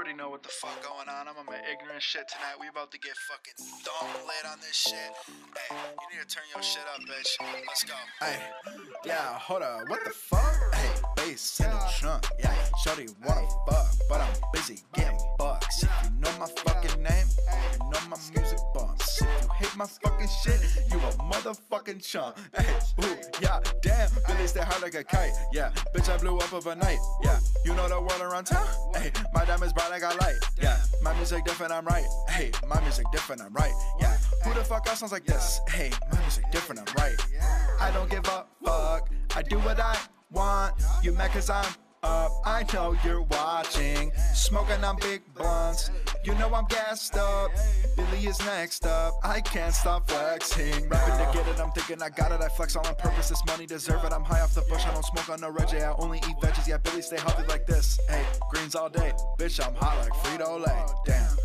already know what the fuck going on. I'm on my ignorant shit tonight. We about to get fucking dumb lit on this shit. Hey, you need to turn your shit up, bitch. Let's go. Hey, yeah, hold up, what the fuck? Hey, bass in the trunk, yeah, shorty wanna fuck, but I'm busy getting bucks. If you know my fucking name, you know my music bumps. If you hate my fucking shit, you a motherfucking chump. Hey, ooh, yeah, damn, Billy stay hard like a kite. Yeah, bitch, I blew up overnight. Yeah, you know the world around town. Hey, my diamonds bright like a light. Yeah, my music different, I'm right. Hey, my music different, I'm right. Yeah, who the fuck else sounds like this? Hey, my music different, I'm right. I don't give a fuck, I do what I want. You mad cause I'm up, I know you're watching. Smoking on big blunts, you know I'm gassed up. Billy is next up, I can't stop flexing. Rapping to get it, I'm thinking I got it. I flex all on purpose, this money deserve it. I'm high off the bush, I don't smoke on no Reggie. I only eat veggies, yeah, Billy stay healthy like this. Hey, greens all day, bitch, I'm hot like Frito-Lay. Damn,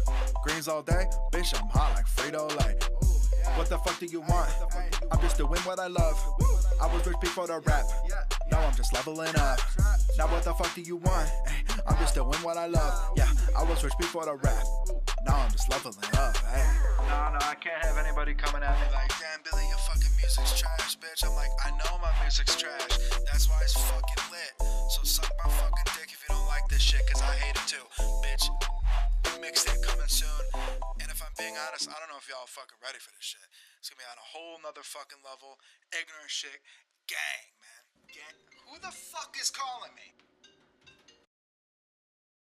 greens all day, bitch, I'm hot like Frito-Lay. What the fuck do you want? I'm just doing what I love. I was rich before the rap, now I'm just leveling up. Now what the fuck do you want? Ay, I'm just doing what I love. Yeah, I was rich before the rap, now I'm just leveling up. Hey. No, I can't have anybody coming at me like, damn, Billy, your fucking music's trash, bitch. I'm like, I know my music's trash. That's why it's fucking lit. So suck my fucking dick if you don't like this shit, cause I hate it too, bitch. Mixtape coming soon. And if I'm being honest, I don't know if y'all fucking ready for this shit. It's gonna be on a whole nother fucking level. Ignorant shit. Gang, man. Gang. Who the fuck is calling me?